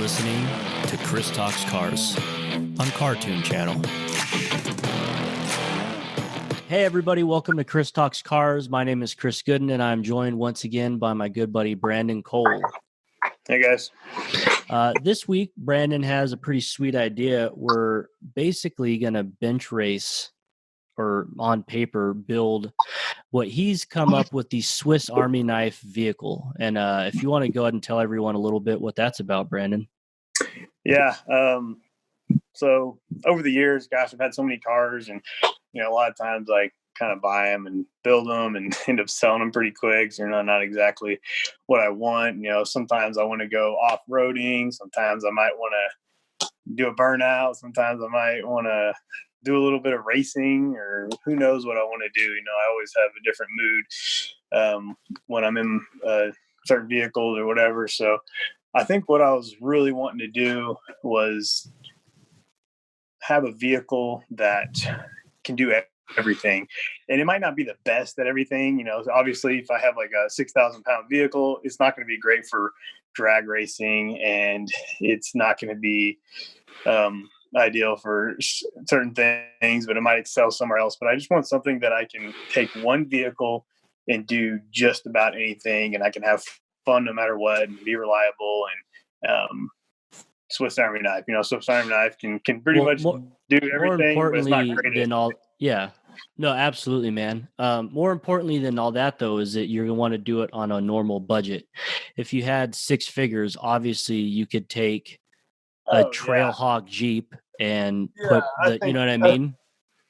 listening to Chris Talks Cars on Cartoon Channel. Hey everybody, welcome to Chris Talks Cars. My name is Chris Goodin, and I'm joined once again by my good buddy Brandon Cole. Hey guys. This week, Brandon has a pretty sweet idea. We're basically going to bench race, or on paper, build what he's come up with, the Swiss Army knife vehicle. And if you want to go ahead and tell everyone a little bit what that's about, Brandon. Yeah. So over the years, gosh, I've had so many cars, and a lot of times I kind of buy them and build them and end up selling them pretty quick. So not exactly what I want. Sometimes I want to go off-roading. Sometimes I might want to do a burnout. Sometimes I might want to do a little bit of racing, or who knows what I want to do. I always have a different mood when I'm in certain vehicles or whatever. So I think what I was really wanting to do was have a vehicle that can do everything. And it might not be the best at everything. Obviously if I have like a 6,000 pound vehicle, it's not going to be great for drag racing, and it's not going to be ideal for certain things, but it might excel somewhere else. But I just want something that I can take one vehicle and do just about anything, and I can have fun no matter what, and be reliable. And Swiss Army knife, Swiss Army knife can pretty much do everything. More but it's not great than all, yeah, no, absolutely, man. More importantly than all that, though, is that you're going to want to do it on a normal budget. If you had six figures, obviously you could take a Trailhawk Jeep and put the, you know what I mean?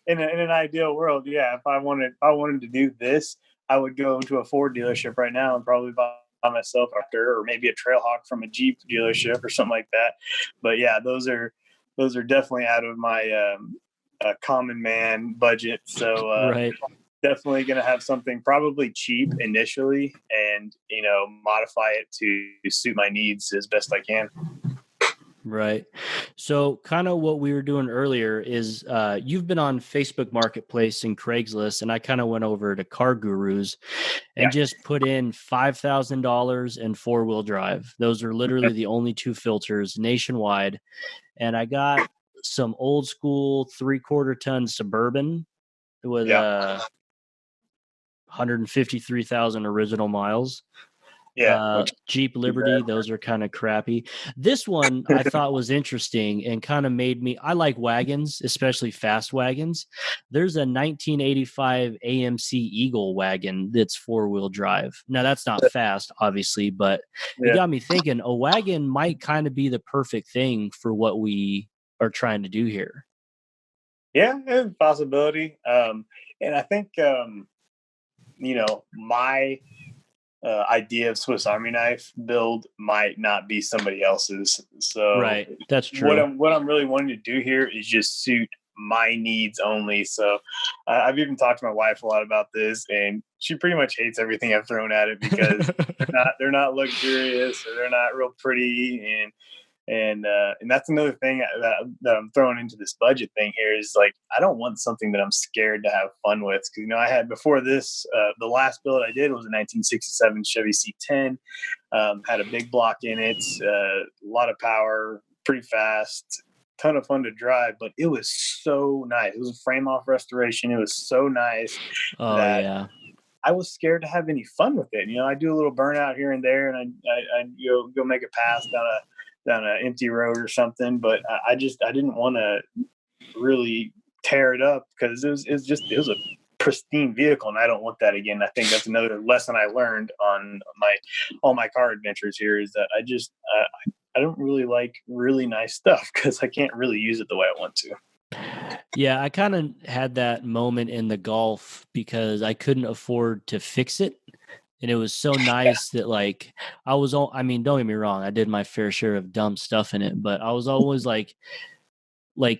In an ideal world, yeah. If I wanted to do this, I would go to a Ford dealership right now and probably buy myself after, or maybe a Trailhawk from a Jeep dealership or something like that. But yeah, those are definitely out of my common man budget. So right. Definitely going to have something probably cheap initially, and modify it to suit my needs as best I can. Right. So kind of what we were doing earlier is you've been on Facebook Marketplace and Craigslist, and I kind of went over to Car Gurus and just put in $5,000 and four-wheel drive. Those are literally the only two filters nationwide. And I got some old school 3/4 ton Suburban with 153,000 original miles. Jeep Liberty, those are kind of crappy. This one I thought was interesting and kind of made me, I like wagons, especially fast wagons. There's a 1985 AMC Eagle wagon that's four-wheel drive. Now that's not fast, obviously, but it got me thinking a wagon might kind of be the perfect thing for what we are trying to do here. Yeah, it's a possibility. And I think, my idea of Swiss Army knife build might not be somebody else's. So right, that's true. What I'm really wanting to do here is just suit my needs only. So I've even talked to my wife a lot about this, and she pretty much hates everything I've thrown at it because they're not luxurious, or they're not real pretty, and that's another thing that I'm throwing into this budget thing here is, like, I don't want something that I'm scared to have fun with. Because, I had before this, the last build I did was a 1967 Chevy C10, had a big block in it, a lot of power, pretty fast, ton of fun to drive, but it was so nice. It was a frame off restoration. It was so nice that I was scared to have any fun with it. I do a little burnout here and there, and I go make a pass down an empty road or something, but I didn't want to really tear it up because it was a pristine vehicle, and I don't want that again. I think that's another lesson I learned on all my car adventures here, is that I don't really like really nice stuff because I can't really use it the way I want to. Yeah, I kind of had that moment in the Golf because I couldn't afford to fix it. And it was so nice that, like, don't get me wrong, I did my fair share of dumb stuff in it, but I was always like, when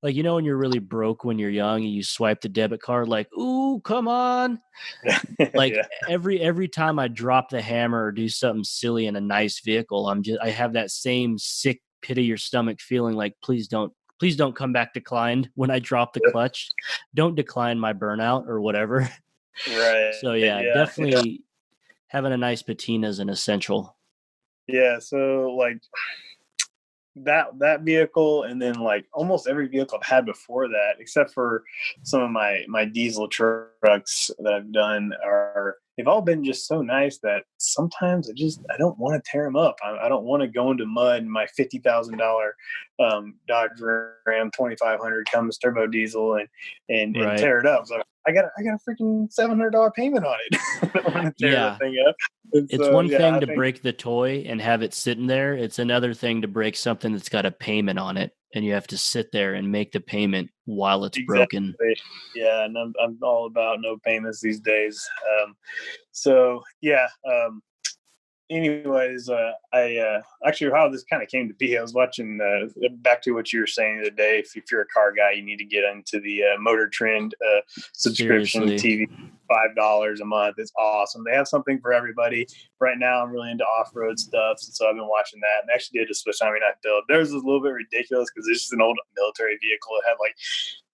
you're really broke when you're young and you swipe the debit card, like, ooh, come on. Like every time I drop the hammer or do something silly in a nice vehicle, I have that same sick pit of your stomach feeling like, please don't come back declined when I drop the clutch. Don't decline my burnout or whatever. Right. So definitely having a nice patina is an essential. Yeah. So, like, that vehicle, and then like almost every vehicle I've had before that, except for some of my diesel trucks that I've done, they've all been just so nice that sometimes I don't want to tear them up. I don't want to go into mud in my $50,000 Dodge Ram 2500 Cummins turbo diesel and tear it up. So I got a freaking $700 payment on it. I don't want to tear the thing up. It's one thing to break the toy and have it sitting there. It's another thing to break something that's got a payment on it, and you have to sit there and make the payment while it's broken. Yeah, and I'm all about no payments these days. Anyways, I actually, how this kind of came to be, I was watching back to what you were saying the other day. If you're a car guy, you need to get into the Motor Trend subscription. Seriously. TV, $5 a month. It's awesome. They have something for everybody. Right now, I'm really into off-road stuff, so I've been watching that. And actually did a Swiss Army knife build. Theirs was a little bit ridiculous because it's just an old military vehicle. It had like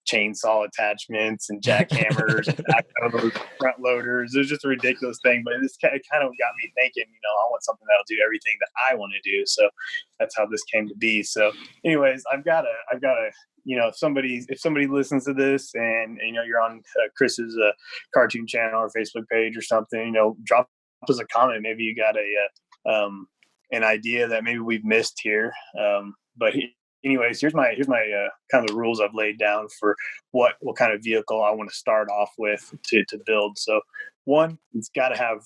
chainsaw attachments and jackhammers and backhoes, front loaders. It was just a ridiculous thing, but it kind of got me thinking, I want something that'll do everything that I want to do. So that's how this came to be. So anyways, I've got a if somebody listens to this and you're on Chris's cartoon channel or Facebook page or something, drop us a comment. Maybe you got an idea that maybe we've missed here. Anyways, here's my kind of the rules I've laid down for what kind of vehicle I want to start off with to build. So one, it's got to have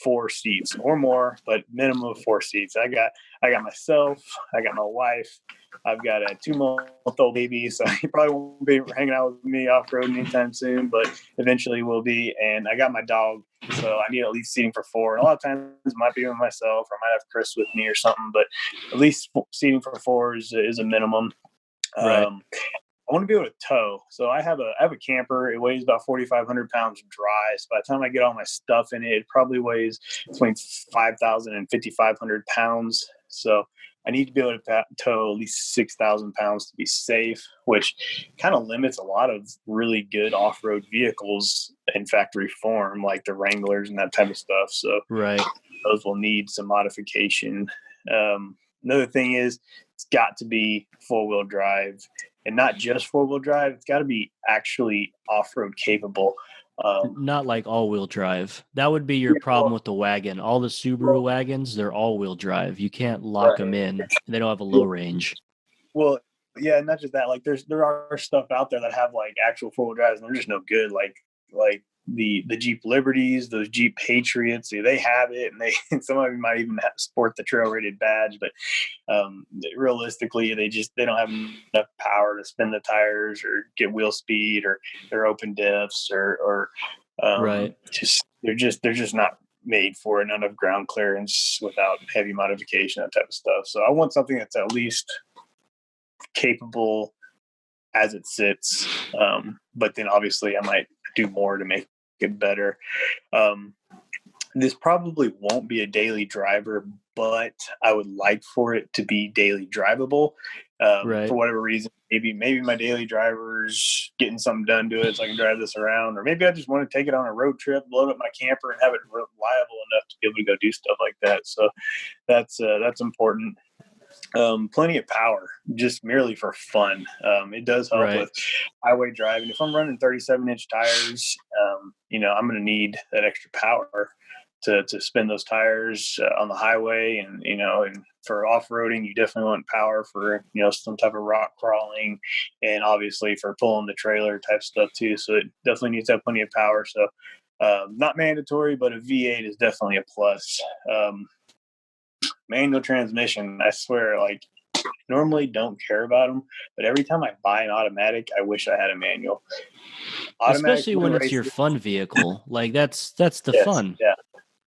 4 seats or more, but minimum of 4 seats. I got myself, I got my wife, I've got a 2-month-old baby, so he probably won't be hanging out with me off-road anytime soon, but eventually will be. And I got my dog, so I need at least seating for 4. And a lot of times it might be with myself, or I might have Chris with me or something, but at least seating for 4 is a minimum. Right. I want to be able to tow. So I have a camper. It weighs about 4,500 pounds dry. So by the time I get all my stuff in it, it probably weighs between 5,000 and 5,500 pounds. So I need to be able to tow at least 6,000 pounds to be safe, which kind of limits a lot of really good off-road vehicles in factory form, like the Wranglers and that type of stuff. So those will need some modification. Another thing is it's got to be 4-wheel drive, and not just 4-wheel drive. It's got to be actually off-road capable. Not like all-wheel drive. That would be your problem with the wagon. All the Subaru wagons, they're all-wheel drive. You can't lock them in. They don't have a low range. Well, yeah, not just that. Like there are stuff out there that have like actual 4-wheel drives, and they're just no good. Like the Jeep Liberties, those Jeep Patriots, they have it, and some of them might even sport the trail rated badge, but realistically they don't have enough power to spin the tires or get wheel speed, or they're open diffs or they're just not made for it. None of ground clearance without heavy modification, that type of stuff. So I want something that's at least capable as it sits, but then obviously I might do more to make it better. This probably won't be a daily driver, but I would like for it to be daily drivable. For whatever reason, maybe my daily driver's getting something done to it so I can drive this around, or maybe I just want to take it on a road trip, load up my camper, and have it reliable enough to be able to go do stuff like that. So that's important. Plenty of power, just merely for fun. It does help with highway driving. If I'm running 37-inch tires, I'm going to need that extra power to spin those tires on the highway. And for off-roading, you definitely want power for, some type of rock crawling, and obviously for pulling the trailer type stuff too. So it definitely needs to have plenty of power. So not mandatory, but a V8 is definitely a plus. Manual transmission, I swear, like, normally don't care about them, but every time I buy an automatic, I wish I had a manual. Especially when it's your fun vehicle. Like that's the fun.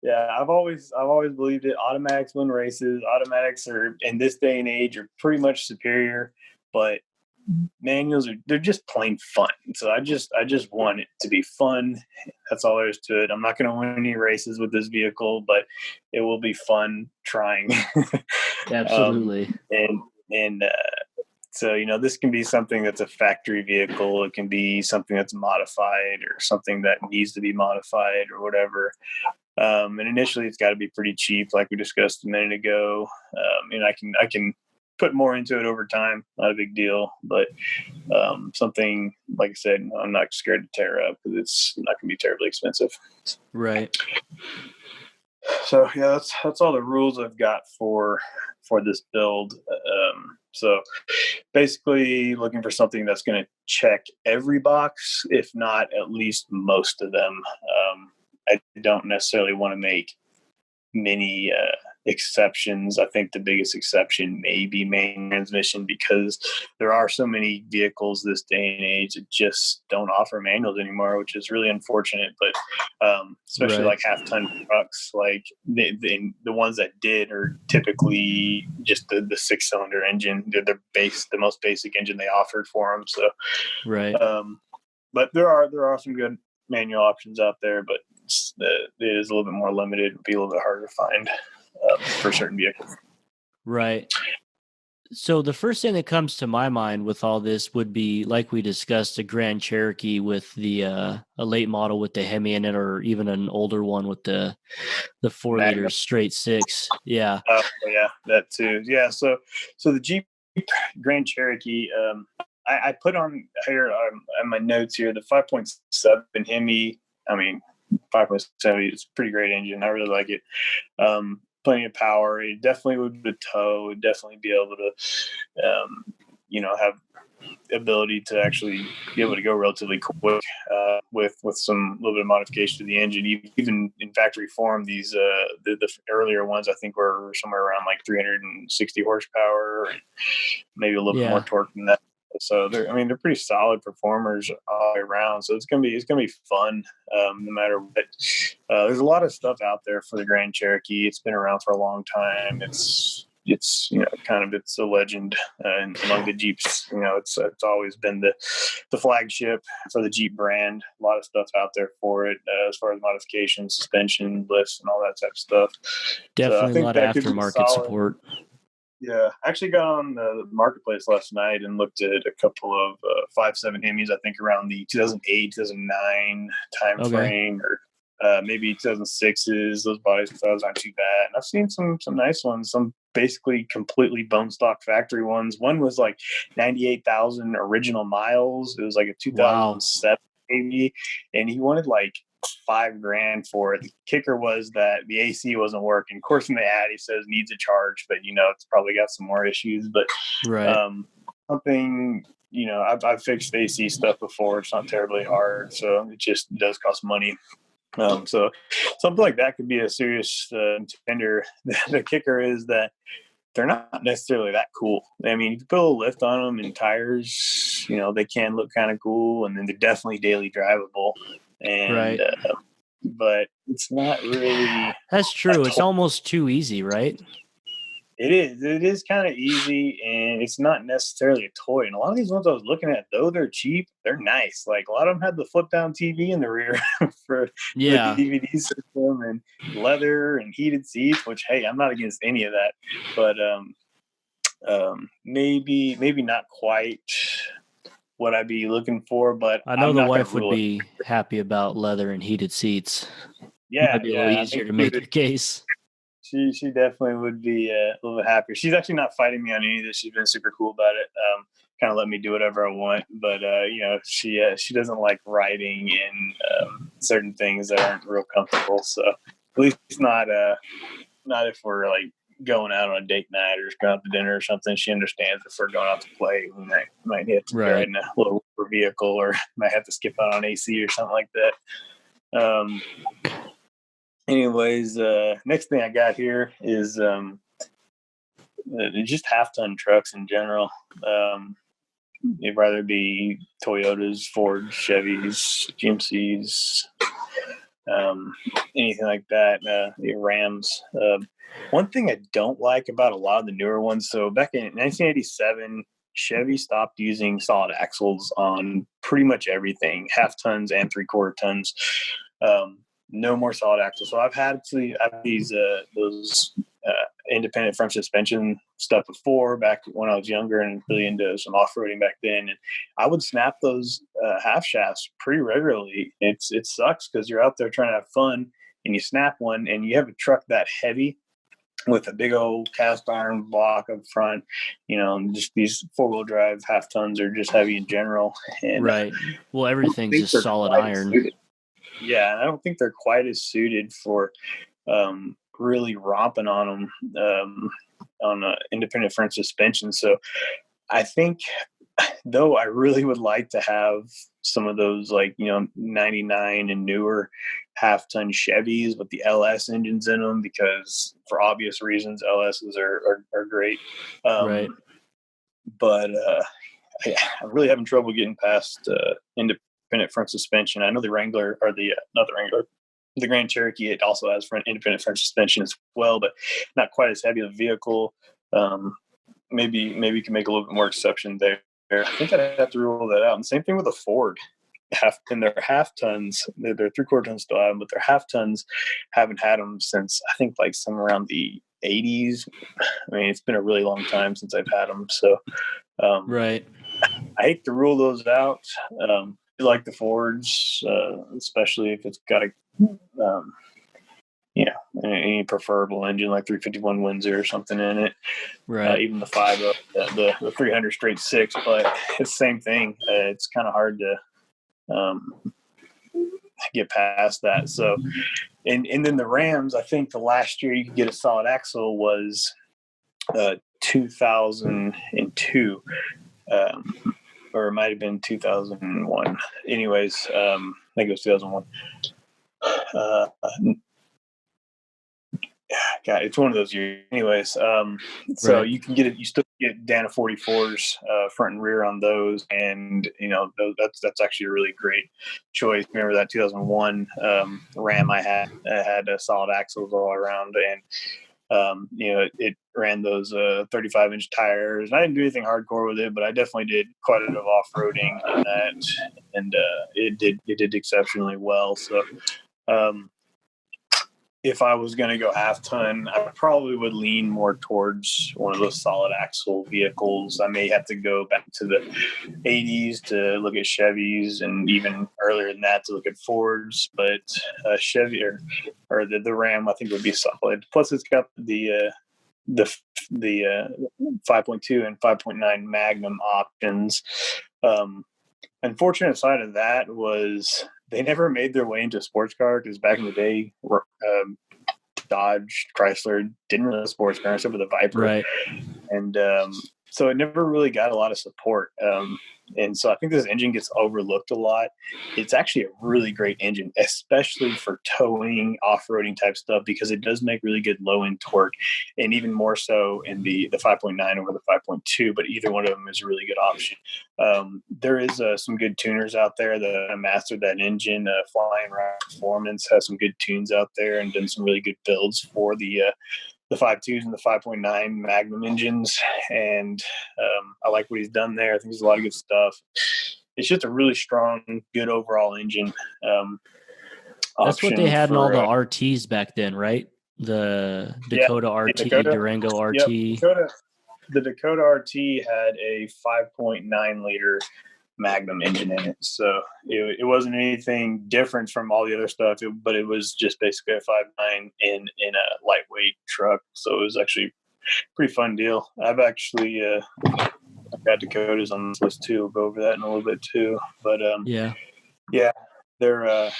Yeah. I've always believed it. Automatics win races. Automatics are, in this day and age, are pretty much superior, but manuals they're just plain fun. So I just want it to be fun. That's all there is to it. I'm not going to win any races with this vehicle, but it will be fun trying. Absolutely. So this can be something that's a factory vehicle. It can be something that's modified, or something that needs to be modified, or whatever. And initially it's got to be pretty cheap, like we discussed a minute ago. And I can put more into it over time. Not a big deal, but something, like I said, I'm not scared to tear up because it's not going to be terribly expensive. Right. So yeah, that's all the rules I've got for this build. So basically looking for something that's going to check every box, if not at least most of them. I don't necessarily want to make many exceptions. I think the biggest exception may be main transmission, because there are so many vehicles this day and age that just don't offer manuals anymore, which is really unfortunate. But especially like half-ton trucks, like the ones that did are typically just the 6-cylinder engine. They're the most basic engine they offered for them. So right. But there are some good manual options out there, but it is a little bit more limited. It'd be a little bit harder to find for certain vehicles. Right. So the first thing that comes to my mind with all this would be, like we discussed, a Grand Cherokee with the a late model with the Hemi in it, or even an older one with the 4-liter straight 6. Yeah. Oh yeah, that too. Yeah. So the Jeep Grand Cherokee, I put on here on my notes here the 5.7 Hemi. I mean, 5.7 is a pretty great engine. I really like it. Plenty of power. It definitely would be tow. It'd definitely be able to, have ability to actually be able to go relatively quick with some little bit of modification to the engine. Even in factory form, these the earlier ones I think were somewhere around like 360 horsepower and maybe a little bit more torque than that. So they're pretty solid performers all the way around. So it's gonna be fun, no matter what. There's a lot of stuff out there for the Grand Cherokee. It's been around for a long time. It's it's a legend among the Jeeps. It's always been the flagship for the Jeep brand. A lot of stuff out there for it as far as modification, suspension, lifts, and all that type of stuff. Definitely so I think a lot of aftermarket support. Yeah, I actually got on the marketplace last night and looked at a couple of 5.7 Hemis, I think around the 2008, 2009 time frame, or maybe 2006s. Those bodies aren't too bad. And I've seen some nice ones, some basically completely bone stock factory ones. One was like 98,000 original miles. It was like a 2007 maybe, and he wanted like $5,000 for it. The kicker was that the AC wasn't working. Of course, in the ad, he says needs a charge, but it's probably got some more issues. But something, I've fixed AC stuff before. It's not terribly hard, so it just does cost money. So something like that could be a serious contender. The kicker is that they're not necessarily that cool. I mean, if you put a little lift on them and tires, they can look kind of cool, and then they're definitely daily drivable. And but it's not really. That's true. It's almost too easy, right? It is kind of easy, and it's not necessarily a toy. And a lot of these ones I was looking at, though they're cheap, they're nice. Like a lot of them had the flip down TV in the rear for the DVD system, and leather and heated seats, which, hey, I'm not against any of that, but maybe not quite what I'd be looking for. But I know the wife would be happy about leather and heated seats. Yeah, might be a little easier to make your case. She definitely would be a little bit happier. She's actually not fighting me on any of this. She's been super cool about it. Kind of let me do whatever I want. But she doesn't like riding in certain things that aren't real comfortable. So at least not if we're like going out on a date night or just going out to dinner or something. She understands if we're going out to play, we might have to ride in a little vehicle, or might have to skip out on AC or something like that. Anyways, next thing I got here is just half-ton trucks in general. It'd rather be Toyotas, Ford, Chevys, GMCs, anything like that, Rams. One thing I don't like about a lot of the newer ones, so back in 1987, Chevy stopped using solid axles on pretty much everything, half tons and 3/4 tons. No more solid axles. So I've had these those independent front suspension stuff before, back when I was younger and really into some off-roading back then. And I would snap those half shafts pretty regularly. It sucks because you're out there trying to have fun and you snap one and you have a truck that heavy. with a big old cast iron block up front, and just these 4-wheel drive half tons are just heavy in general. And right. Well, everything's just solid iron. Yeah, and I don't think they're quite as suited for really romping on them on a independent front suspension. So I think, though, I really would like to have some of those 99 and newer half-ton Chevys with the LS engines in them, because for obvious reasons LSs are great. Right. But I'm really having trouble getting past independent front suspension. I know the Wrangler, or not the Wrangler, the Grand Cherokee, it also has independent front suspension as well, but not quite as heavy of a vehicle. Maybe you can make a little bit more exception there. I think I'd have to rule that out. And same thing with a Ford. Their half tons, their 3/4 tons still have them, but their half tons haven't had them since I think somewhere around the 80s. I mean, it's been a really long time since I've had them. So, right. I hate to rule those out. I like the Fords, especially if it's got any preferable engine like 351 Windsor or something in it. Right. Even the 5, the 300 straight 6, but it's the same thing. It's kind of hard to get past that. So, and then the Rams, I think the last year you could get a solid axle was 2002, or it might have been 2001. Anyways, I think it was 2001. God, it's one of those years. Anyways, so right. you can get it. You still get Dana 44s front and rear on those, and that's actually a really great choice. Remember that 2001 Ram I had solid axles all around, and it ran those 35-inch tires. And I didn't do anything hardcore with it, but I definitely did quite a bit of off-roading in that, and it did exceptionally well. So. If I was going to go half ton, I probably would lean more towards one of those solid axle vehicles. I may have to go back to the 80s to look at Chevys, and even earlier than that to look at Fords. But Chevy or the Ram, I think, would be solid. Plus, it's got the 5.2 and 5.9 Magnum options. Unfortunate side of that was they never made their way into a sports car, because back in the day, Dodge, Chrysler didn't really have a sports car except for the Viper. Right. And so it never really got a lot of support. And so I think this engine gets overlooked a lot. It's actually a really great engine, especially for towing, off-roading type stuff, because it does make really good low-end torque, and even more so in the 5.9 over the 5.2, but either one of them is a really good option. There is some good tuners out there that mastered that engine. Flying Rock Performance has some good tunes out there and done some really good builds for the 5.2s and the 5.9 Magnum engines, and I like what he's done there. I think there's a lot of good stuff. It's just a really strong, good overall engine. That's what they had in all the RTs back then, right? The Dakota RT, Durango RT. Yep. The Dakota RT had a 5.9 liter Magnum engine in it, so it wasn't anything different from all the other stuff, but it was just basically a 5.9 in a lightweight truck. So it was actually a pretty fun deal. I've actually got Dakotas on this list too. We'll go over that in a little bit too. But yeah, they're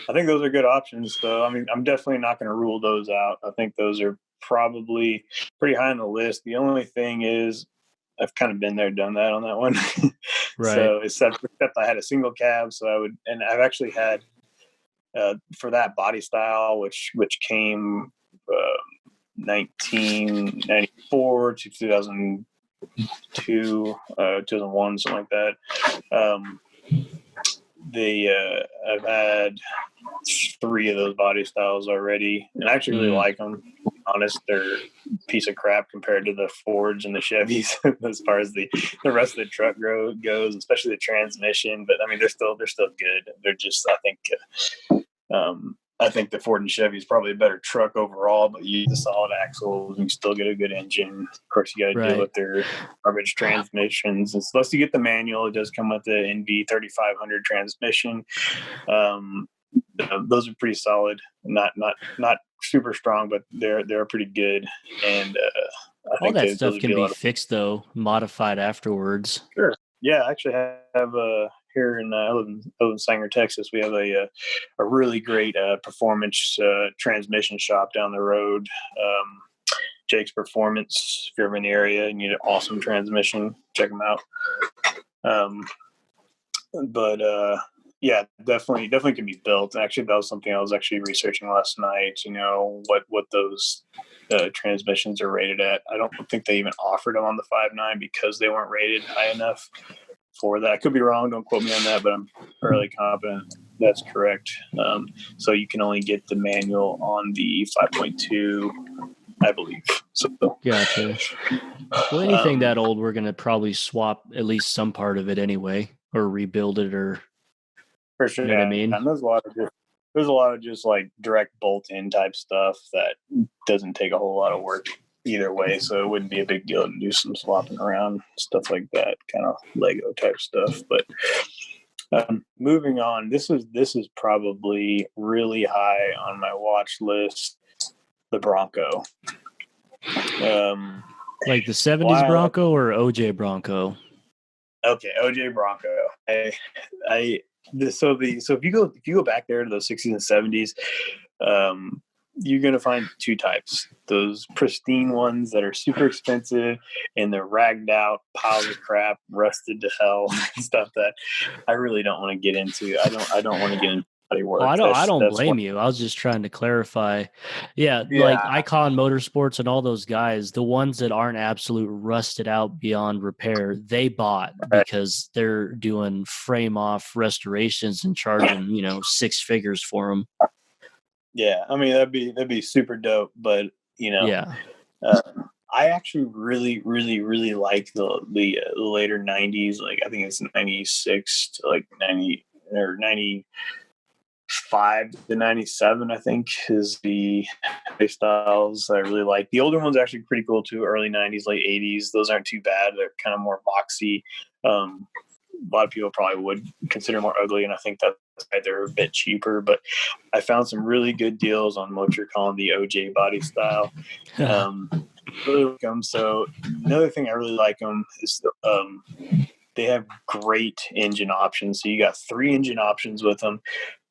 I think those are good options, though. I mean, I'm definitely not going to rule those out. I think those are probably pretty high on the list. The only thing is, I've kind of been there, done that on that one. Right. So except I had a single cab, so I've actually had for that body style, which came 1994 to 2002, 2001, something like that. I've had 3 of those body styles already, and I actually really like them. To be honest, they're a piece of crap compared to the Fords and the Chevys as far as the rest of the truck goes, especially the transmission. But I mean, they're still good. They're just, I think the Ford and Chevy is probably a better truck overall, but you use the solid axles and you still get a good engine. Of course, you got to deal with their garbage transmissions. And unless you get the manual, it does come with the NV 3500 transmission. Those are pretty solid. Not super strong, but they're pretty good. And I All think that those stuff would can be a be lot of fixed though, modified afterwards. sure. Yeah, I actually have here in I live in Sanger, Texas. We have a really great performance transmission shop down the road. Jake's Performance. If you're ever in the area and you need an awesome transmission, check them out. But yeah, definitely can be built. Actually, that was something I was actually researching last night. You know what those transmissions are rated at. I don't think they even offered them on the 5.9 because they weren't rated high enough for that. I could be wrong. Don't quote me on that, but I'm fairly confident that's correct. So you can only get the manual on the 5.2, I believe. So Gotcha. Well, anything that old, we're going to probably swap at least some part of it anyway, or rebuild it, or for sure. You know what I mean? And there's a lot of just like direct bolt-in type stuff that doesn't take a whole lot of work either way. So it wouldn't be a big deal to do some swapping around, stuff like that, kind of Lego type stuff. But moving on, this is probably really high on my watch list. The Bronco. Like the 70s Bronco or OJ Bronco? Okay, OJ Bronco. So if you go back there to those 60s and 70s, you're gonna find two types: those pristine ones that are super expensive and they're ragged out, piles of crap, rusted to hell, stuff that I really don't want to get into. I don't want to get into body work. I don't blame you. I was just trying to clarify. Yeah, like Icon Motorsports and all those guys, the ones that aren't absolute rusted out beyond repair, they bought because they're doing frame off restorations and charging, 6 figures for them. Yeah, I mean that'd be super dope, but yeah. I actually really, really, really like the later '90s. Like I think it's '96 to like '90 or '95 to '97. I think is the styles I really like. The older ones are actually pretty cool too. Early '90s, late '80s. Those aren't too bad. They're kind of more boxy. A lot of people probably would consider more ugly, and I think that's why they're a bit cheaper. But I found some really good deals on what you're calling the OJ body style. Really like them. So another thing I really like them is they have great engine options. So you got 3 engine options with them.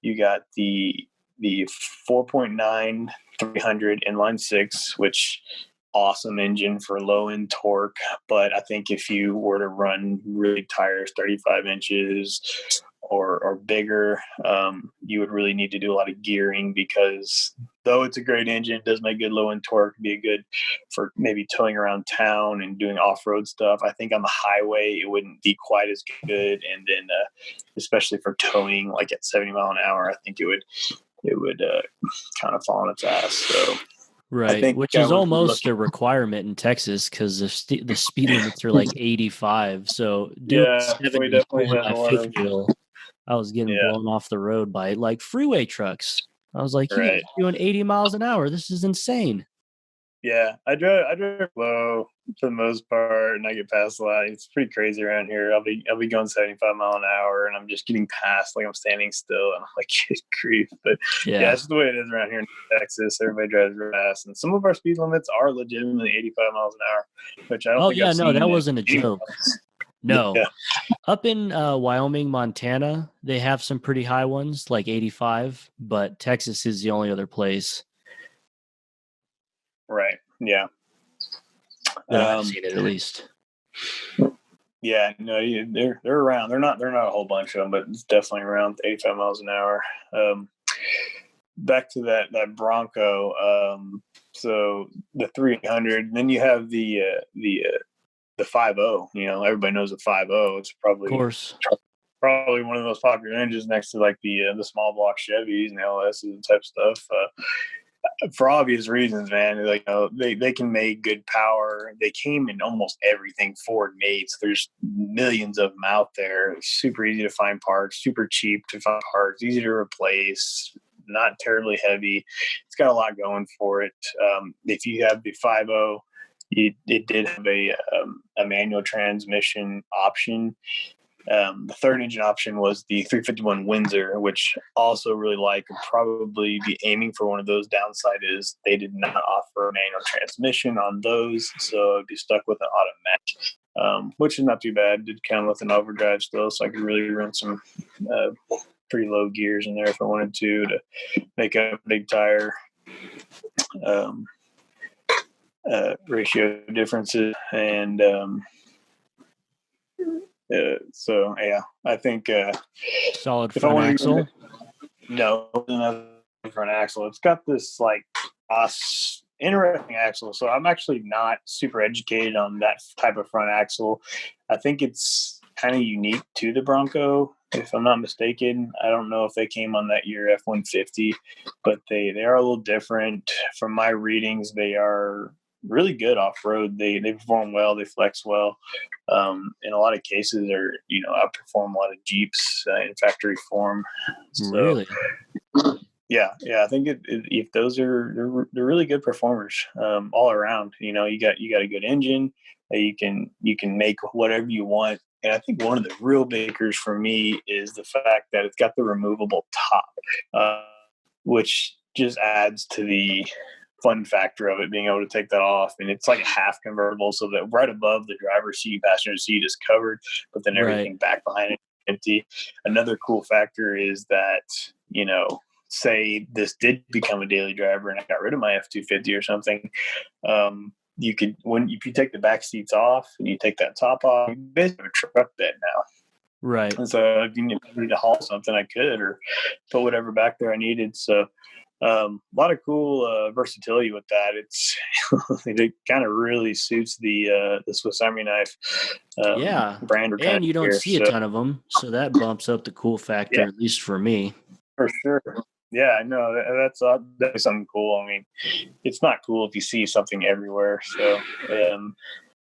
You got the 4.9 300 inline 6, which awesome engine for low end torque. But I think if you were to run really tires 35 inches or bigger, you would really need to do a lot of gearing, because though it's a great engine, it does make good low end torque, be good for maybe towing around town and doing off-road stuff. I think on the highway it wouldn't be quite as good, and then especially for towing like at 70 mile an hour, I think it would kind of fall on its ass. So right, which is almost a requirement in Texas because the speed limits are like 85. So doing 70 by fifth wheel, I was getting blown off the road by like freeway trucks. I was like, you guys are doing 80 miles an hour. This is insane. Yeah, I drive low for the most part, and I get past a lot. It's pretty crazy around here. I'll be going 75 mile an hour, and I'm just getting past like I'm standing still, and I'm like, good grief. But yeah, it's just the way it is around here in Texas. Everybody drives fast, and some of our speed limits are legitimately 85 miles an hour, which I don't think I've seen that wasn't a joke. No. Yeah. Up in Wyoming, Montana, they have some pretty high ones, like 85, but Texas is the only other place. Right. Yeah. I've seen it at least. Yeah. No, they're around. They're not a whole bunch of them, but it's definitely around 85 miles an hour. Back to that Bronco. So the 300, then you have the 5.0. Everybody knows the 5.0. It's probably, of course, probably one of the most popular engines next to like the small block Chevys and LSs and type stuff. For obvious reasons, man. Like they can make good power. They came in almost everything Ford made. So there's millions of them out there. It's super easy to find parts, super cheap to find parts, easy to replace, not terribly heavy. It's got a lot going for it. If you have the 5.0, it did have a manual transmission option. The third engine option was the 351 Windsor, which also really like, and probably be aiming for one of those. Downside is they did not offer a manual transmission on those, so I'd be stuck with an automatic, which is not too bad. Did come with an overdrive still, so I could really run some pretty low gears in there if I wanted to make a big tire ratio differences. And so yeah, I think solid front axle. No, front axle. It's got this like interesting axle. So I'm actually not super educated on that type of front axle. I think it's kind of unique to the Bronco, if I'm not mistaken. I don't know if they came on that year F-150, but they are a little different. From my readings, they are really good off-road. They perform well, they flex well. In a lot of cases, they're outperform a lot of Jeeps in factory form. So, really? Yeah. I think if those they're really good performers all around. You got a good engine. You can make whatever you want. And I think one of the real bakers for me is the fact that it's got the removable top, which just adds to the fun factor of it, being able to take that off. And it's like a half convertible, so that right above the driver's seat, passenger seat is covered, but then everything back behind it is empty. Another cool factor is that, say this did become a daily driver and I got rid of my F-250 or something, you could, if you take the back seats off and you take that top off, you basically have a truck bed now. Right. And so if you need to haul something, I could, or put whatever back there I needed. So a lot of cool versatility with that. It kind of really suits the Swiss Army knife brand. And you don't see a ton of them, so that bumps up the cool factor, at least for me. For sure. Yeah, no, that's definitely something cool. I mean, it's not cool if you see something everywhere. So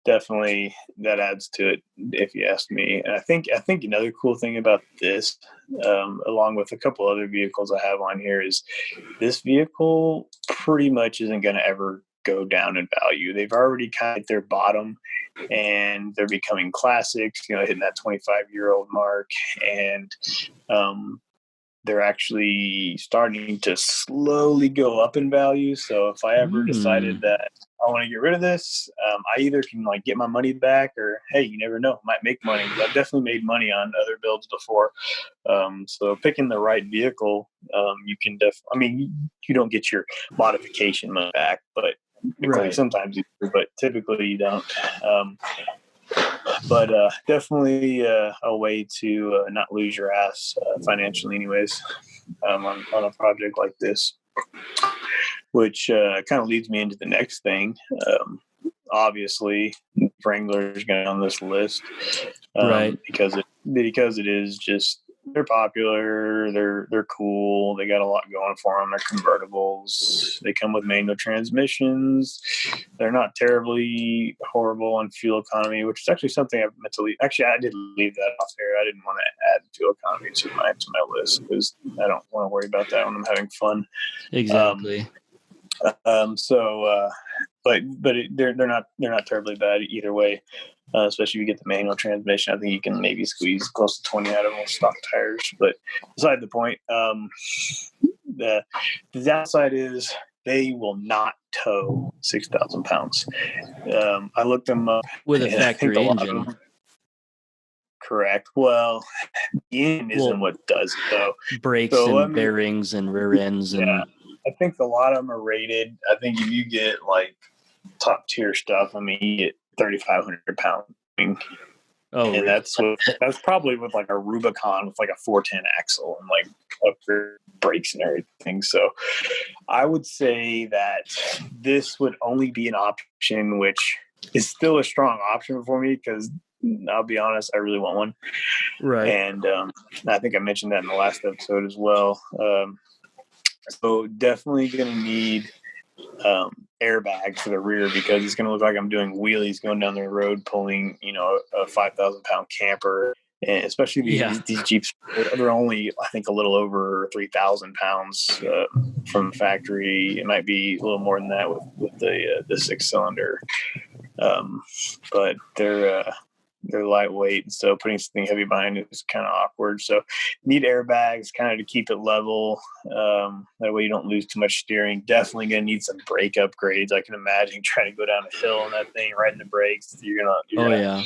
definitely that adds to it, if you ask me. And I think another cool thing about this, along with a couple other vehicles I have on here, is this vehicle pretty much isn't going to ever go down in value. They've already kind of hit their bottom, and they're becoming classics, hitting that 25-year-old mark. And they're actually starting to slowly go up in value. So if I ever decided that I want to get rid of this, I either can get my money back, or hey, you never know, might make money. I've definitely made money on other builds before. So picking the right vehicle, you can you don't get your modification money back, but sometimes you do, but typically you don't. But definitely a way to not lose your ass financially anyways, on a project like this, which kind of leads me into the next thing. Obviously, Wrangler's going on this list, because it is just, they're popular, they're cool, they got a lot going for them. They're convertibles, they come with manual transmissions, they're not terribly horrible on fuel economy, which is actually something I meant to leave. Actually, I did leave that off there. I didn't want to add fuel economy to my list, because I don't want to worry about that when I'm having fun. Exactly. They're not terribly bad either way. Especially if you get the manual transmission. I think you can maybe squeeze close to 20 out of them with stock tires. But beside the point, the downside is they will not tow 6,000 pounds. I looked them up with a factory engine. Correct. Well, the engine isn't what does it, though. Brakes and bearings and rear ends. And I think a lot of them are rated. I think if you get top tier stuff, you get 3,500 pounds. And that's probably with a Rubicon with a 410 axle and upgrade brakes and everything. So I would say that this would only be an option, which is still a strong option for me, because I'll be honest, I really want one. Right. And I think I mentioned that in the last episode as well. So definitely going to need airbag for the rear, because it's going to look like I'm doing wheelies going down the road pulling a 5,000 pound camper. And especially these Jeeps, they're only, I think, a little over 3,000 pounds from the factory. It might be a little more than that with the 6-cylinder, but they're they're lightweight, and so putting something heavy behind it is kind of awkward. So need airbags kind of to keep it level. That way you don't lose too much steering. Definitely gonna need some brake upgrades. I can imagine trying to go down a hill on that thing right in the brakes. You're gonna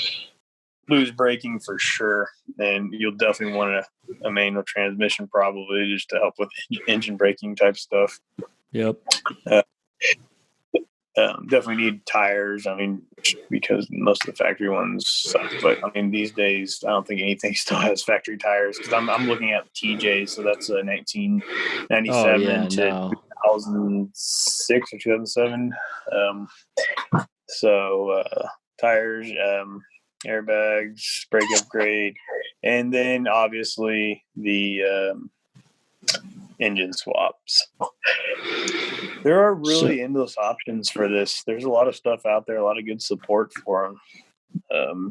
lose braking for sure, and you'll definitely want a manual transmission probably just to help with engine braking type stuff. Yep. Definitely need tires. I mean, because most of the factory ones suck. But I mean, these days, I don't think anything still has factory tires. Because I'm looking at TJ, so that's a 1997 to 2006 or 2007. Tires, airbags, brake upgrade, and then obviously the engine swaps. There are really endless options for this. There's a lot of stuff out there, a lot of good support for them.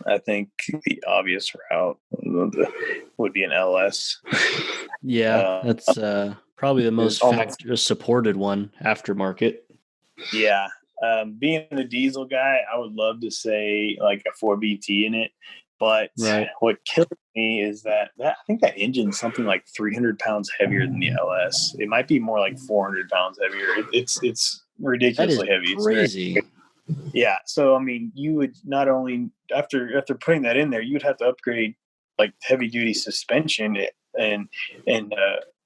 I think the obvious route would be an LS. Yeah, that's probably the most supported one aftermarket. Yeah. Being the diesel guy, I would love to say like a 4BT in it. But what kills me is that I think that engine's something like 300 pounds heavier than the LS. It might be more like 400 pounds heavier. It's ridiculously heavy. Crazy. Yeah. So I mean, you would not only after putting that in there, you'd have to upgrade like heavy duty suspension and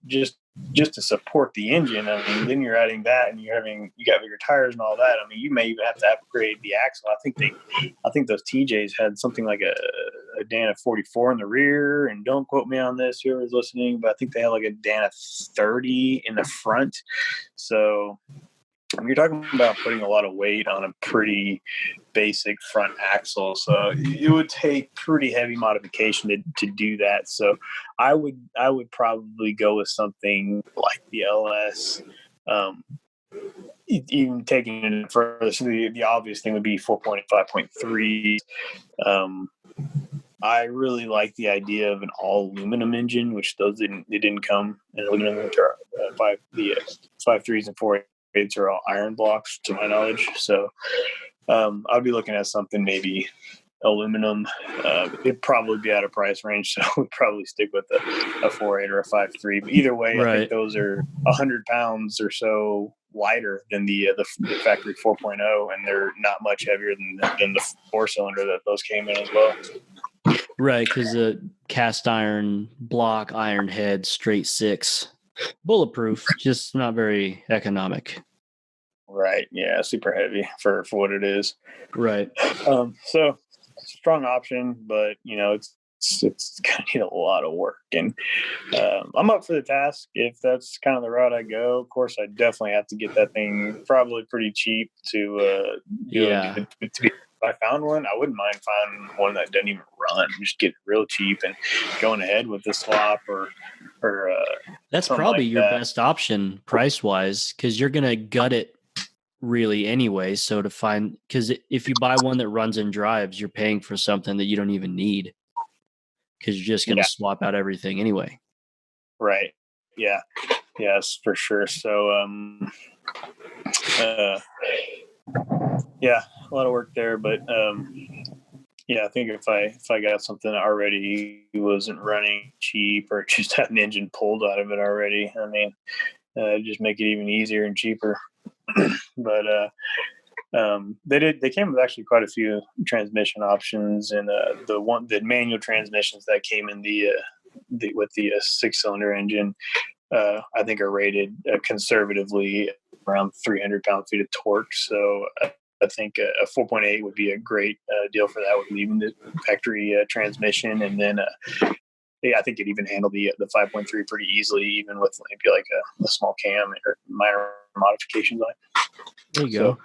just to support the engine. I mean, then you're adding that, and you got bigger tires and all that. I mean, you may even have to upgrade the axle. I think those TJs had something like a Dana 44 in the rear, and don't quote me on this, whoever's listening, but I think they had like a Dana 30 in the front. So you're talking about putting a lot of weight on a pretty basic front axle. So it would take pretty heavy modification to do that. So I would probably go with something like the LS. Even taking it further, so the obvious thing would be 4.8, 5.3. I really like the idea of an all aluminum engine, which they didn't come in aluminum. The 5.3s and 4.8s are all iron blocks, to my knowledge. So I'd be looking at something maybe aluminum. It'd probably be out of price range, so we'd probably stick with a 4.8 or a 5.3. But either way, I think those are 100 pounds or so lighter than the factory 4.0, and they're not much heavier than the 4-cylinder that those came in as well. Right, because the cast iron block, iron head, straight six, bulletproof, just not very economic. Right. Yeah, super heavy for what it is. Right. So strong option, but it's gonna need a lot of work, and I'm up for the task if that's kind of the route I go. Of course, I definitely have to get that thing probably pretty cheap to if I found one, I wouldn't mind finding one that doesn't even run. Just get it real cheap and going ahead with the swap or that's probably your best option price wise, because you're gonna gut it really anyway. So because if you buy one that runs and drives, you're paying for something that you don't even need, because you're just gonna swap out everything anyway. Right. Yeah. Yes, for sure. So yeah, a lot of work there, but I think if I got something that already wasn't running cheap or just had an engine pulled out of it already, I mean, just make it even easier and cheaper. But they came with actually quite a few transmission options, and the manual transmissions that came in with the 6-cylinder engine, I think are rated conservatively around 300 pound-feet of torque. So I think a 4.8 would be a great deal for that, with leaving the factory transmission. And then I think it even handled the 5.3 pretty easily, even with maybe like a small cam or minor modifications on it. There you go.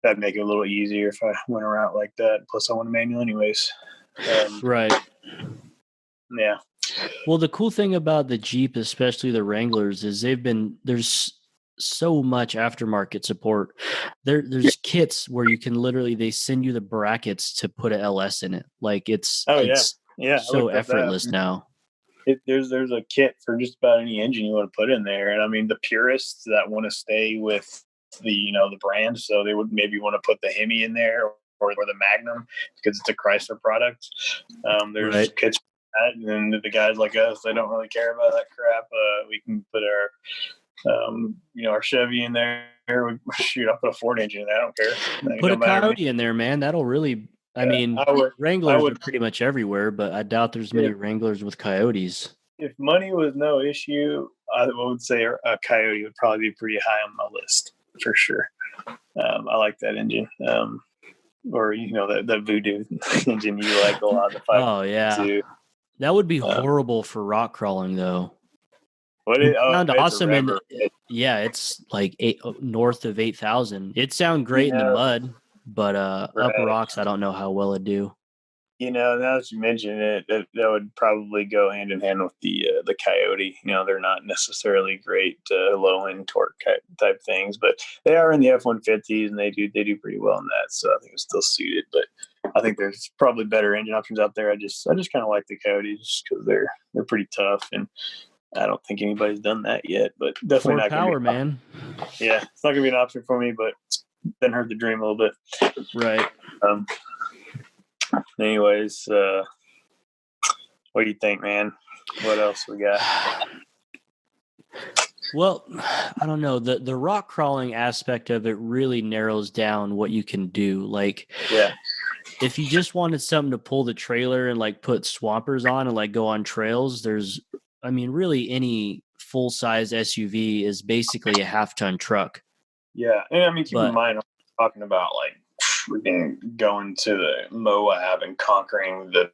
That'd make it a little easier if I went around like that. Plus, I want a manual anyways. Right. Yeah. Well, the cool thing about the Jeep, especially the Wranglers, is there's so much aftermarket support. There's kits where you can they send you the brackets to put an LS in it. Like it's so effortless now. There's a kit for just about any engine you want to put in there. And I mean, the purists that want to stay with the brand, so they would maybe want to put the Hemi in there, or the Magnum because it's a Chrysler product. There's Right. kits for that, and then the guys like us, they don't really care about that crap. We can put our Chevy in there. Shoot, I'll put a Ford engine in there. I don't care. It Put a don't matter to me. Coyote in there, man. That'll really. I Yeah, mean, I Wranglers would are pretty much everywhere, but I doubt there's many Wranglers with Coyotes. if money was no issue, I would say a Coyote would probably be pretty high on my list for sure. I like that engine. Or that Voodoo engine you like a lot. The 5.2. Oh yeah, that would be horrible for rock crawling though. It sounds awesome, and yeah, it's like north of 8,000. It sounds great in the mud, but up rocks, I don't know how well it do. Now that you mention it, that would probably go hand in hand with the Coyote. They're not necessarily great low end torque type things, but they are in the F-150s, and they do pretty well in that. So I think it's still suited. But I think there's probably better engine options out there. I just kind of like the Coyotes just because they're pretty tough, and I don't think anybody's done that yet. But definitely not power, man. Yeah, it's not gonna be an option for me, but it doesn't hurt the dream a little bit. Right. Anyways, what do you think, man? What else we got? Well, I don't know. The rock crawling aspect of it really narrows down what you can do. Like, if you just wanted something to pull the trailer and like put swampers on and like go on trails, really any full size SUV is basically a half-ton truck. Yeah, and keep in mind, I'm talking about like going to the Moab and conquering the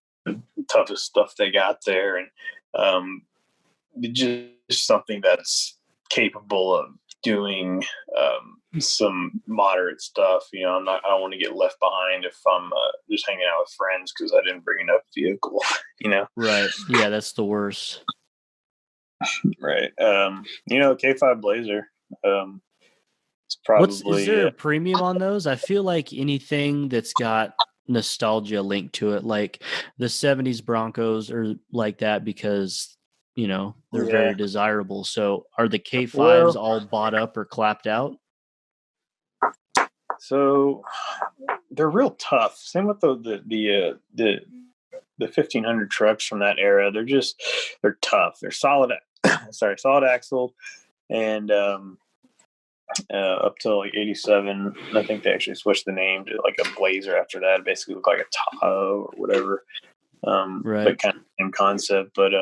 toughest stuff they got there, and just something that's capable of doing some moderate stuff. I don't want to get left behind if I'm just hanging out with friends because I didn't bring enough vehicle. Right? Yeah, that's the worst. Right. K5 Blazer. It's probably. Is there a premium on those? I feel like anything that's got nostalgia linked to it, like the 70s Broncos are like that because, they're very desirable. So are the K5s all bought up or clapped out? So they're real tough. Same with the 1500 trucks from that era. They're tough. They're solid. Solid axle, and up to like 87. I think they actually switched the name to like a Blazer after that. It basically looked like a Tahoe or whatever. Right. But kind of same concept. But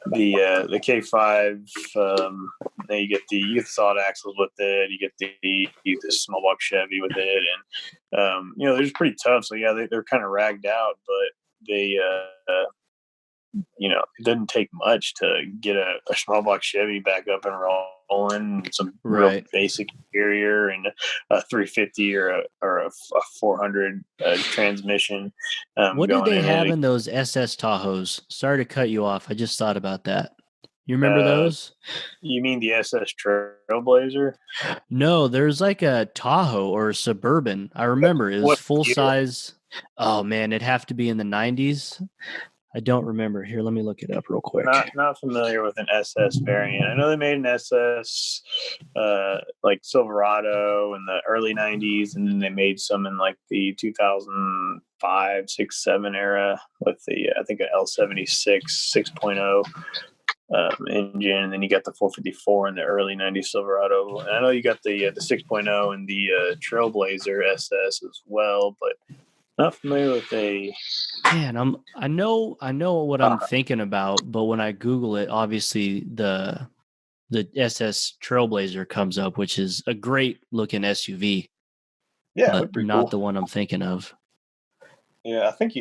the K5, you get the solid axles with it. You get the small block Chevy with it, and they're just pretty tough. So yeah, they're kind of ragged out, but they. It doesn't take much to get a small block Chevy back up and rolling. Some real basic interior and a 350 or a 400 transmission. What do they have in those SS Tahoes? Sorry to cut you off. I just thought about that. You remember those? You mean the SS Trailblazer? No, there's like a Tahoe or a Suburban. I remember it was full size. Oh man, it'd have to be in the 90s. I don't remember. Here, let me look it up real quick. Not familiar with an SS variant. I know they made an SS like Silverado in the early 90s, and then they made some in like the 2005, 6, 7 era with I think an L76 6.0 engine, and then you got the 454 in the early 90s Silverado. And I know you got the 6.0 and the Trailblazer SS as well, but not familiar with a. Man, I know what I'm thinking about, but when I Google it, obviously the SS Trailblazer comes up, which is a great looking SUV. Yeah, but not the one I'm thinking of. Yeah, I think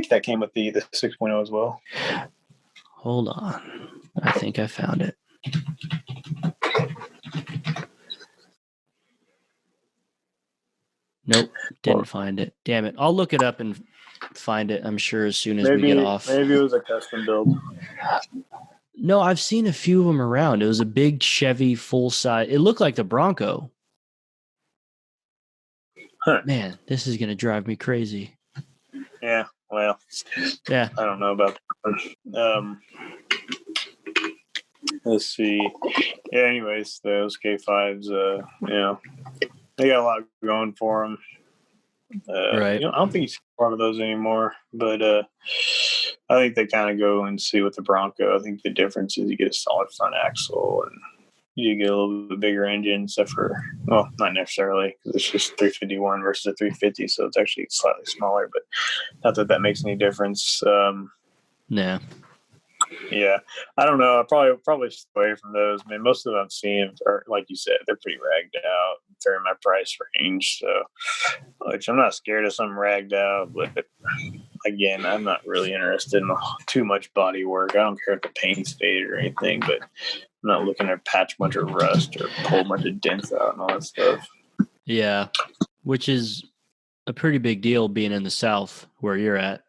that came with the 6.0 as well. Hold on, I think I found it. Nope, didn't find it. Damn it. I'll look it up and find it, I'm sure, as soon as we get off. Maybe it was a custom build. No, I've seen a few of them around. It was a big Chevy full size. It looked like the Bronco. Huh. Man, this is going to drive me crazy. Yeah, well, yeah, I don't know about that. Let's see. Yeah, anyways, those K5s, they got a lot going for them. Right. I don't think you see a lot of those anymore, but I think they kind of go and see with the Bronco. I think the difference is you get a solid front axle and you get a little bit bigger engine, except for, well, not necessarily, because it's just 351 versus a 350, so it's actually slightly smaller, but not that that makes any difference. Nah. Yeah, I don't know. I probably stay away from those. I mean, most of them I've seen are, like you said, they're pretty ragged out. They're in my price range, so which I'm not scared of something ragged out. But again, I'm not really interested in too much body work. I don't care if the paint's faded or anything, but I'm not looking to patch a bunch of rust or pull a bunch of dents out and all that stuff. Yeah, which is a pretty big deal being in the South where you're at.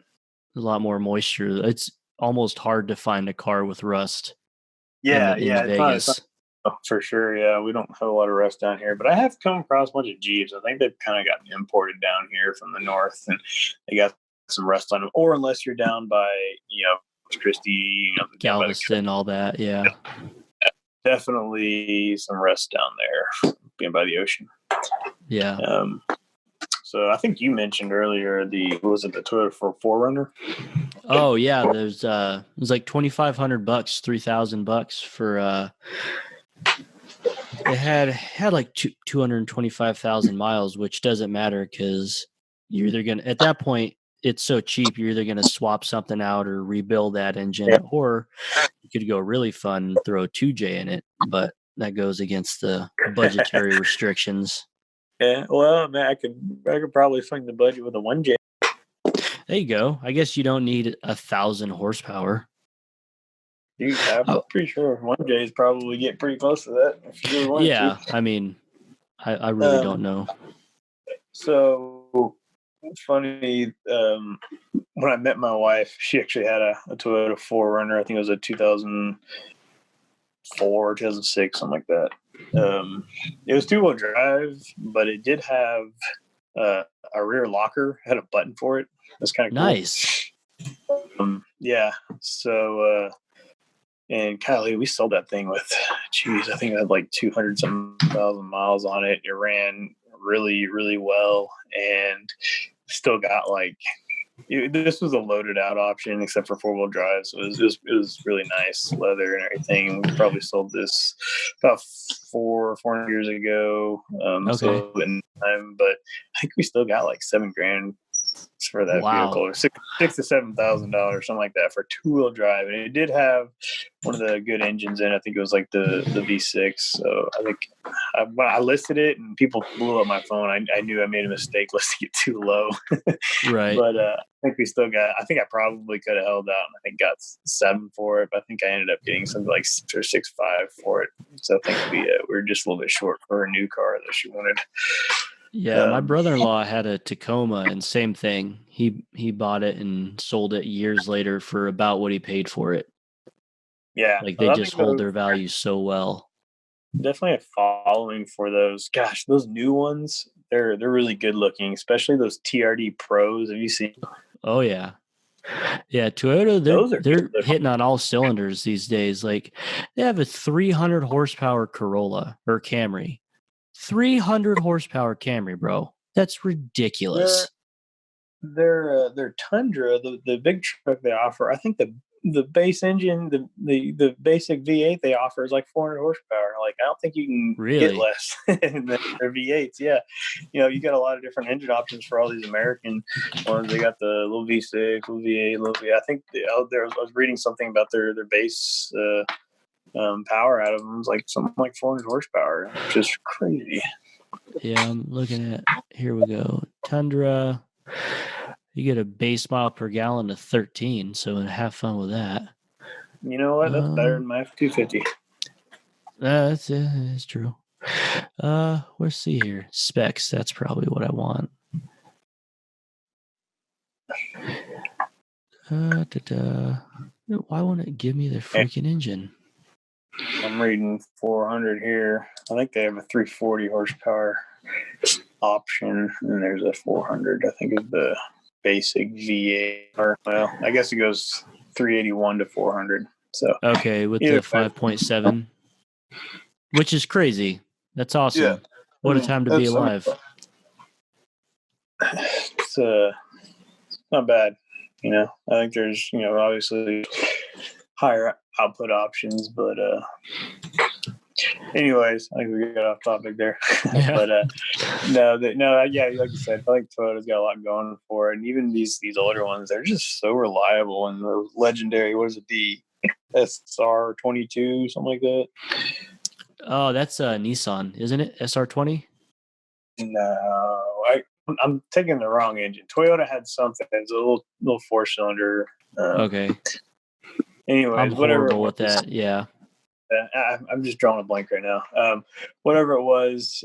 A lot more moisture. It's almost hard to find a car with rust. Yeah, in Vegas. it's not, for sure. Yeah, we don't have a lot of rust down here, but I have come across a bunch of Jeeps. I think they've kind of gotten imported down here from the north, and they got some rust on them. Or unless you're down by, Christie, Galveston, all that. Yeah, definitely some rust down there, being by the ocean. Yeah. So I think you mentioned earlier the Toyota 4Runner? Oh yeah, there's it was like $2,500, $3,000 for it had like 225,000 miles, which doesn't matter because you're either gonna, at that point it's so cheap, you're either gonna swap something out or rebuild that engine, or you could go really fun and throw a 2J in it, but that goes against the budgetary restrictions. Yeah, well, man, I could probably swing the budget with a 1J. There you go. I guess you don't need 1,000 horsepower. Dude, I'm pretty sure 1Js probably get pretty close to that if you really want to. I mean, I really don't know. So it's funny. When I met my wife, she actually had a Toyota 4Runner. I think it was a 2004, 2006, something like that. It was 2-wheel drive, but it did have a rear locker. It had a button for it. That's kind of cool. Nice. Yeah. So, and Kylie, we sold that thing with, I think it had like 200,000 miles on it. It ran really, really well, and still got like, this was a loaded out option except for 4-wheel drive, so it was really nice leather and everything. We probably sold this about 400 years ago. Okay. So in time, but I think we still got like $7,000 for that vehicle, or $6,000 to $7,000, something like that, for 2-wheel drive. And it did have one of the good engines in. I think it was like the V6. So I think when I listed it and people blew up my phone, I knew I made a mistake listing it too low. Right. But I think we still got, I think I probably could have held out and I think got 7 for it, but I think I ended up getting something like 6 or 6.5 for it. So I think we were just a little bit short for a new car that she wanted. Yeah, my brother-in-law had a Tacoma, and same thing. He bought it and sold it years later for about what he paid for it. Yeah, like they just hold their value so well. Definitely a following for those. Gosh, those new ones, they're really good looking, especially those TRD Pros. Have you seen? Oh yeah. Yeah, Toyota, they're hitting on all cylinders these days. Like they have a 300 horsepower Corolla or Camry. 300 horsepower Camry, bro. That's ridiculous. Their Tundra, the big truck they offer, I think the base engine, the basic V8 they offer is like 400 horsepower. Like I don't think you can get less than their V8s. Yeah, you got a lot of different engine options for all these American ones. They got the little V6, little V8, little V. I think I was reading something about their base power out of them. It's like something like 400 horsepower, which is crazy. Yeah, I'm looking at, here we go, Tundra. You get a base mile per gallon of 13, so have fun with that. You know what? That's better than my F-250. That's true. Let's see here. Specs, that's probably what I want. Why won't it give me the freaking engine? I'm reading 400 here. I think they have a 340 horsepower option, and there's a 400. I think is the basic V8. Or, well, I guess it goes 381 to 400. So okay, with the 5.7, which is crazy. That's awesome. Yeah. What a time to be alive. it's not bad. I think there's obviously higher output options, but anyways, I think we got off topic there. Yeah. But yeah, like you said, I think Toyota's got a lot going for it, and even these older ones, they're just so reliable and the legendary. What is it, the SR22, something like that? Oh, that's Nissan, isn't it? SR20? No, I'm taking the wrong engine. Toyota had something. It's a little 4-cylinder. Okay. Anyways, I'm horrible with that. Yeah. I'm just drawing a blank right now. Whatever it was,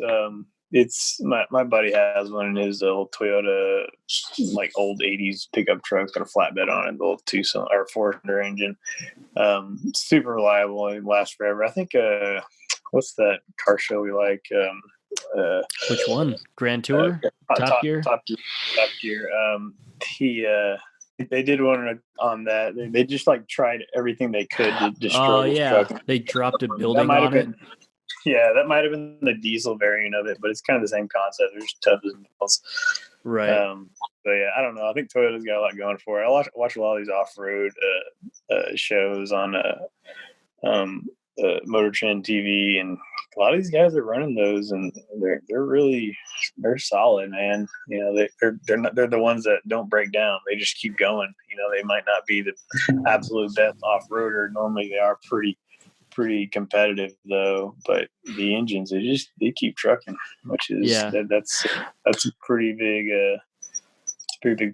it's my buddy has one in his old Toyota, like old 80s pickup truck, got a flatbed on it, the little 2-cylinder or 4-cylinder engine. Super reliable and lasts forever. I think what's that car show we like? Which one? Grand Tour? Top Gear? Top Gear. They did one on that. They just like tried everything they could to destroy this truck. They dropped a building on it. Yeah, that might have been the diesel variant of it, but it's kind of the same concept. They're just tough as nails. Right. But yeah, I don't know. I think Toyota's got a lot going for it. I watch a lot of these off-road shows on Motor Trend TV, and a lot of these guys are running those, and they're solid, man. They're the ones that don't break down. They just keep going. They might not be the absolute best off-roader. Normally, they are pretty competitive though, but the engines they keep trucking, which is that's a pretty big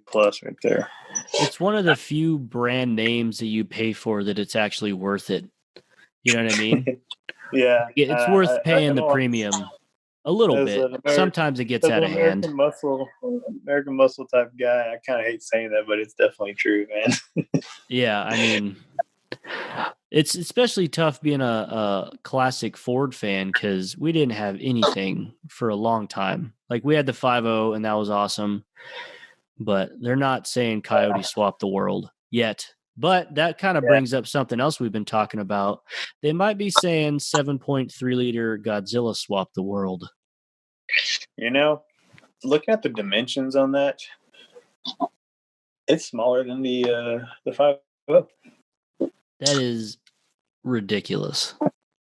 plus right there. It's one of the few brand names that you pay for that it's actually worth it. You know what I mean? Yeah, it's worth paying the premium a little bit. Sometimes it gets out of hand. American muscle type guy. I kind of hate saying that, but it's definitely true, man. Yeah, I mean, it's especially tough being a classic Ford fan because we didn't have anything for a long time. Like we had the 5.0 and that was awesome, but they're not saying Coyote swapped the world yet. But that kind of brings up something else we've been talking about. They might be saying 7.3 liter Godzilla swapped the world. Looking at the dimensions on that, it's smaller than the 5.0. That is ridiculous.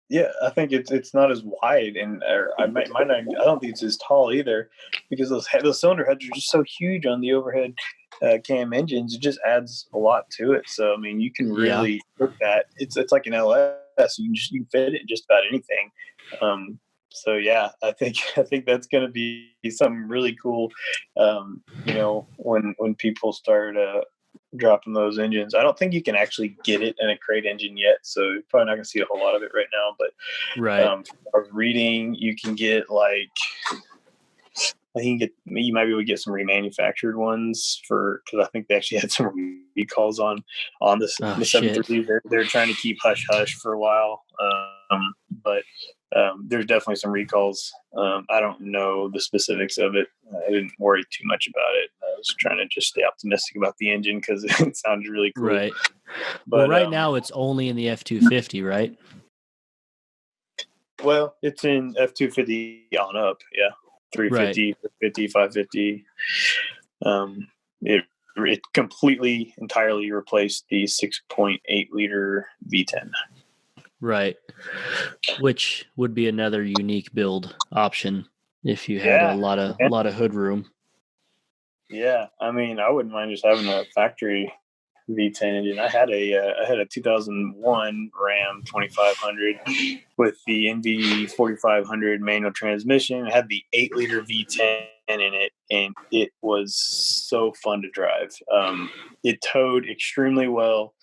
Yeah, I think it's not as wide, and I don't think it's as tall either, because those cylinder heads are just so huge on the overhead cam engines. It just adds a lot to it. So I mean, you can really put that. It's like an LS. You can fit it in just about anything. So yeah, I think that's going to be something really cool. When people start dropping those engines. I don't think you can actually get it in a crate engine yet, so you're probably not going to see a whole lot of it right now. But I was reading, you can get you might be able to get some remanufactured ones because I think they actually had some recalls on the 730. They're trying to keep hush hush for a while, but there's definitely some recalls. I don't know the specifics of it. I didn't worry too much about it. I was trying to just stay optimistic about the engine because it sounds really cool. Right. But right now it's only in the F250, right? Well, it's in F250 on up. Yeah. 350, 50, 550. It completely, entirely replaced the 6.8 liter V10. Right. Which would be another unique build option if you had a lot of hood room. Yeah, I mean, I wouldn't mind just having a factory V10 engine. I had a 2001 Ram 2500 with the NV 4500 manual transmission. It had the 8 liter V10 in it, and it was so fun to drive. It towed extremely well.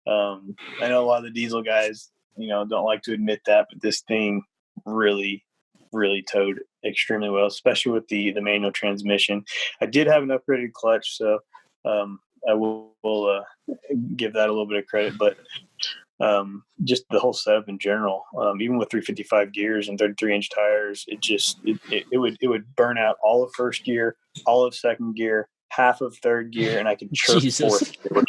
I know a lot of the diesel guys, don't like to admit that, but this thing really, really towed extremely well, especially with the manual transmission. I did have an upgraded clutch, so I will give that a little bit of credit, but just the whole setup in general, even with 355 gears and 33-inch tires, it would burn out all of first gear, all of second gear, half of third gear, and I could chirp fourth gear.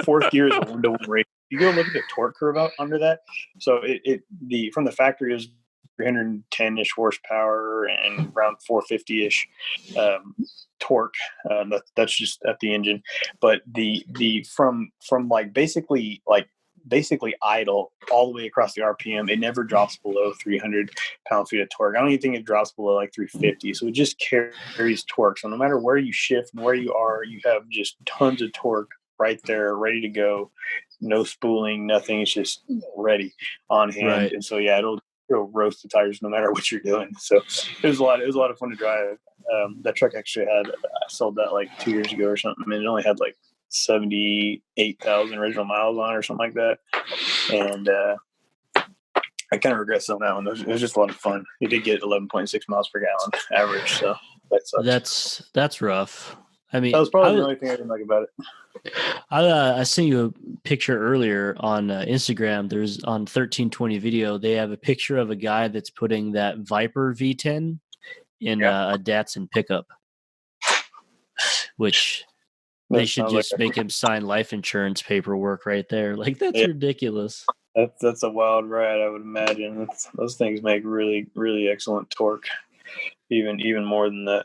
Fourth gear is a 1-to-1 ratio. You go look at the torque curve out under that. So from the factory, it was 310-ish horsepower and around 450-ish torque. That's just at the engine, but the from like basically idle all the way across the RPM, it never drops below 300 pound-feet of torque. I don't even think it drops below like 350. So it just carries torque. So no matter where you shift and where you are, you have just tons of torque right there, ready to go. No spooling, nothing. It's just ready on hand. Right. And so, yeah, it'll roast the tires no matter what you're doing. So it was a lot of fun to drive. That truck actually I sold that like 2 years ago or something. And it only had like 78,000 original miles on it or something like that. And I kind of regret selling that one. It was just a lot of fun. It did get 11.6 miles per gallon average, so that sucks. That's rough. I mean, that was probably the only thing I didn't like about it. I sent you a picture earlier on Instagram. There's on 1320 video. They have a picture of a guy that's putting that Viper V10 in a Datsun pickup, which they should just make him sign life insurance paperwork right there. Like, that's ridiculous. That's a wild ride, I would imagine. Those things make really, really excellent torque, even more than the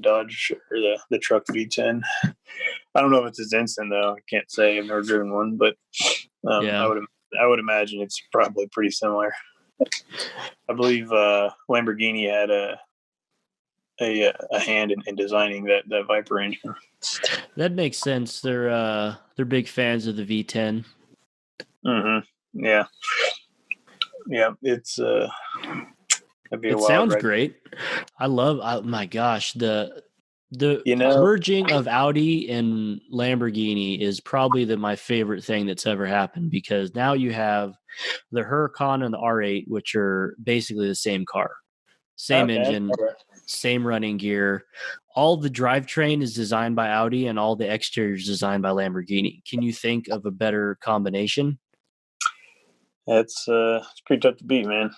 Dodge or the truck V10. I don't know if it's as instant though. I can't say. I've never driven one, but I would imagine it's probably pretty similar. I believe Lamborghini had a hand in designing that Viper engine. That makes sense. They're big fans of the V10. Mm-hmm. Yeah. It's it sounds great. I love. My gosh, the merging of Audi and Lamborghini is probably my favorite thing that's ever happened, because now you have the Huracan and the R8, which are basically the same car, same engine, same running gear. All the drivetrain is designed by Audi and all the exterior is designed by Lamborghini. Can you think of a better combination? It's pretty tough to beat, man.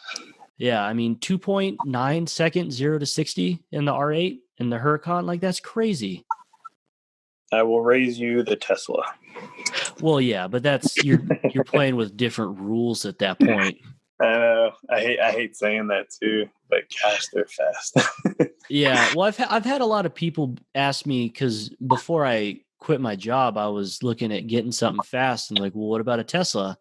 Yeah, I mean, 2.9 seconds, 0 to 60 in the R8 and the Huracan, like, that's crazy. I will raise you the Tesla. Well, yeah, but that's you're playing with different rules at that point. I know. I hate saying that too, but gosh, they're fast. Yeah, well, I've had a lot of people ask me, because before I quit my job, I was looking at getting something fast and like, well, what about a Tesla?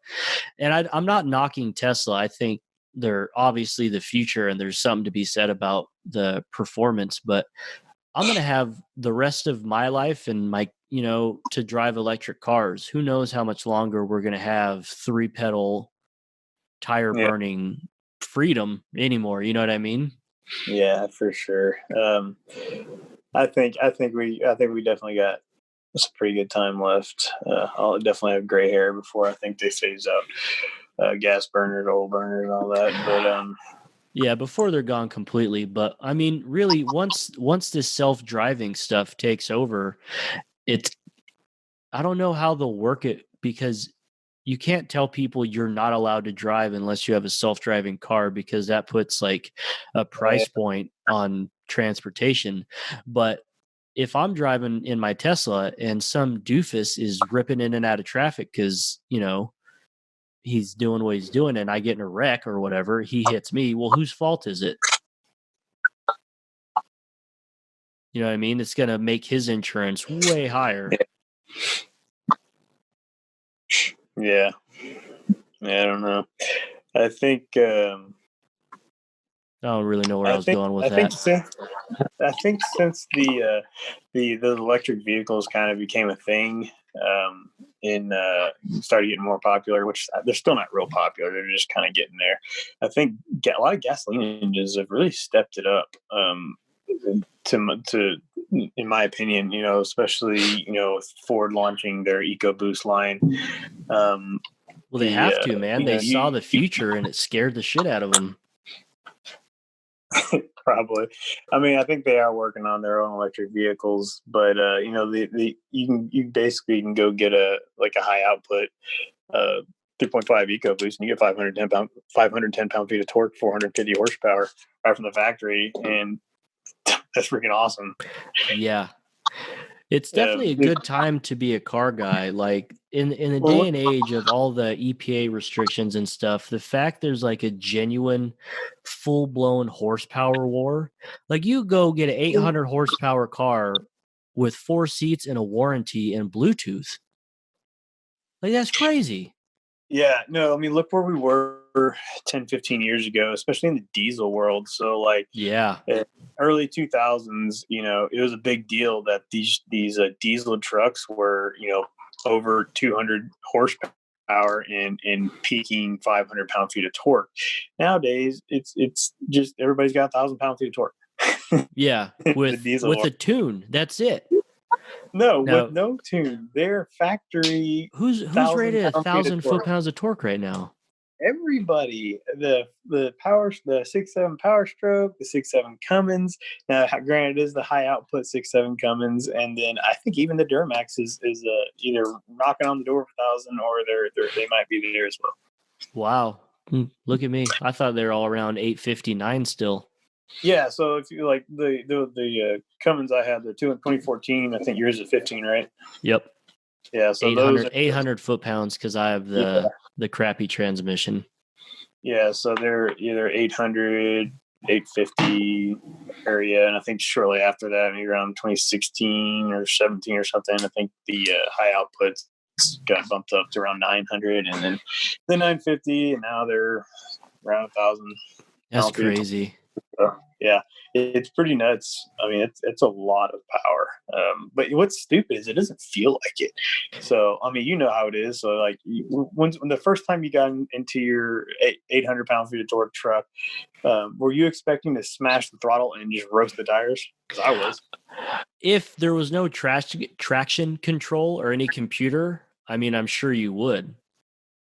And I'm not knocking Tesla. I think they're obviously the future and there's something to be said about the performance, but I'm going to have the rest of my life and to drive electric cars. Who knows how much longer we're going to have 3-pedal tire burning freedom anymore. You know what I mean? Yeah, for sure. I think we definitely got some pretty good time left. I'll definitely have gray hair before I think they phase out gas burners, oil burners, and all that. But yeah, before they're gone completely. But I mean, really, once this self-driving stuff takes over, I don't know how they'll work it, because you can't tell people you're not allowed to drive unless you have a self-driving car, because that puts like a price point on transportation. But if I'm driving in my Tesla and some doofus is ripping in and out of traffic because, he's doing what he's doing and I get in a wreck or whatever, he hits me. Well, whose fault is it? You know what I mean? It's going to make his insurance way higher. Yeah, I don't know. I think I don't really know where I was going with that. I think since the electric vehicles kind of became a thing, started getting more popular, which they're still not real popular. They're just kind of getting there. I think a lot of gasoline engines have really stepped it up. To in my opinion, especially Ford launching their EcoBoost line. Well, they have to, man. They saw the future and it scared the shit out of them. Probably. I mean, I think they are working on their own electric vehicles, but you basically can go get a high output 3.5 EcoBoost and you get 510 pound feet of torque, 450 horsepower right from the factory, and that's freaking awesome. Yeah. It's definitely a good time to be a car guy. Like in the day and age of all the EPA restrictions and stuff, the fact there's like a genuine full blown horsepower war. Like you go get an 800 horsepower car with 4 seats and a warranty and Bluetooth. Like that's crazy. Yeah, no, I mean, look where we were 10, 15 years ago, especially in the diesel world. So like, Yeah, early 2000s, it was a big deal that these diesel trucks were, over 200 horsepower and peaking 500 pound-feet of torque. Nowadays, it's just everybody's got 1,000 pound-feet of torque. yeah. With a tune, that's it. No, Now, with no tune. They're factory. who's rated 1,000 foot-pounds of torque right now? Everybody, the 6.7 Power Stroke, the 6.7 Cummins. Now, granted, it is the high output 6.7 Cummins, and then I think even the Duramax is either knocking on the door of 1,000 or they might be there as well. Wow, look at me! I thought they were all around 859 still. Yeah, so if you like the Cummins I had, the 2014, I think yours is 15, right? Yep. Yeah, so 800 foot-pounds because I have the crappy transmission. Yeah, so they're either 800, 850 area, and I think shortly after that, maybe around 2016 or 17 or something, I think the high outputs got bumped up to around 900, and then the 950, and now they're around 1,000. That's crazy. Yeah, it's pretty nuts. I mean, it's a lot of power. But what's stupid is it doesn't feel like it. So, I mean, you know how it is. So, like, when the first time you got into your 800 pound-feet of torque truck, were you expecting to smash the throttle and just roast the tires? Because I was. If there was no traction control or any computer, I mean, I'm sure you would.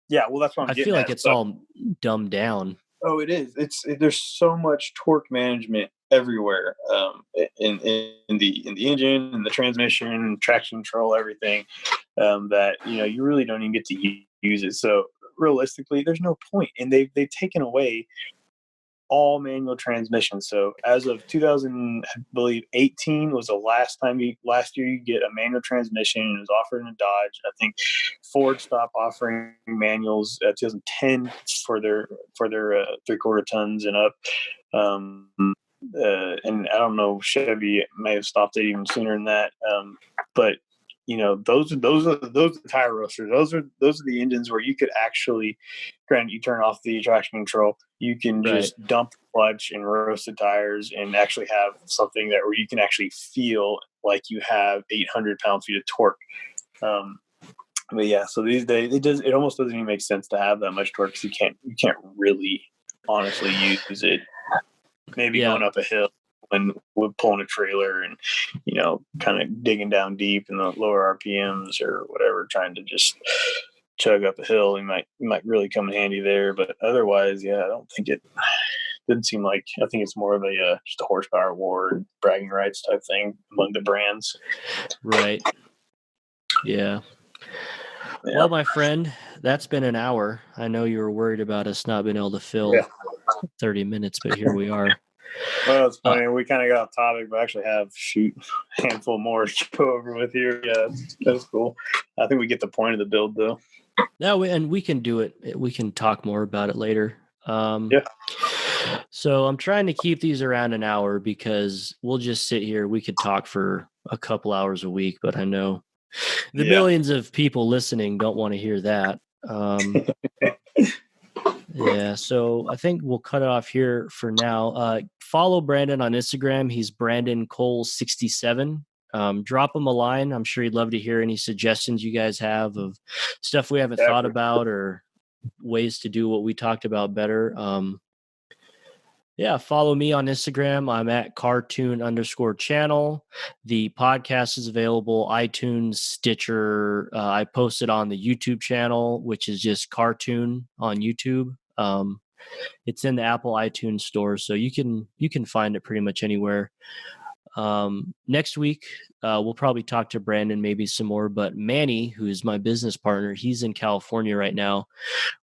Yeah, well, that's what I feel like it's all dumbed down. Oh, it is. There's so much torque management everywhere, in the engine and the transmission, traction control, everything, that you really don't even get to use it. So realistically, there's no point, and they've taken away all manual transmissions. So as of 2000, I believe 18 was the last year you get a manual transmission, and it was offered in a Dodge. I think Ford stopped offering manuals at 2010 for their 3/4 tons and up. And I don't know, Chevy may have stopped it even sooner than that. But those are the tire roasters. Those are the engines where you could actually, granted, you turn off the traction control, you can just dump the clutch and roast the tires and actually have something where you can actually feel like you have 800 pound-feet of torque. But yeah, so these days it almost doesn't even make sense to have that much torque because you can't really honestly use it. Maybe going up a hill when we're pulling a trailer and kind of digging down deep in the lower RPMs or whatever, trying to just chug up a hill, you might really come in handy there. But otherwise, yeah, I don't think it didn't seem like. I think it's more of just a horsepower war and bragging rights type thing among the brands. Right. Yeah. Well, my friend, that's been an hour. I know you were worried about us not being able to fill 30 minutes, but here we are. Well, it's funny. We kind of got off topic, but I actually have a handful more to go over with here. Yeah, that's cool. I think we get the point of the build, though. No, and we can do it. We can talk more about it later. Yeah. So I'm trying to keep these around an hour because we'll just sit here. We could talk for a couple hours a week, but I know the millions of people listening don't want to hear that. Yeah, so I think we'll cut it off here for now. Follow Brandon on Instagram. He's Brandon Cole 67. Drop him a line. I'm sure he'd love to hear any suggestions you guys have of stuff we haven't thought about or ways to do what we talked about better. Follow me on Instagram. I'm at cartoon_channel. The podcast is available, iTunes, Stitcher. I posted on the YouTube channel, which is just Cartoon on YouTube. It's in the Apple iTunes store, so you can find it pretty much anywhere. Next week, we'll probably talk to Brandon maybe some more, but Manny, who's my business partner, he's in California right now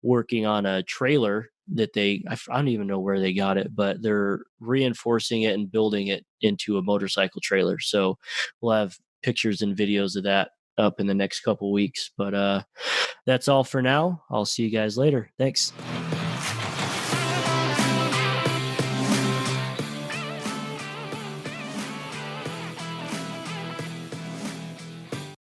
working on a trailer that I don't even know where they got it, but they're reinforcing it and building it into a motorcycle trailer. So we'll have pictures and videos of that up in the next couple weeks. But that's all for now. I'll see you guys later. Thanks.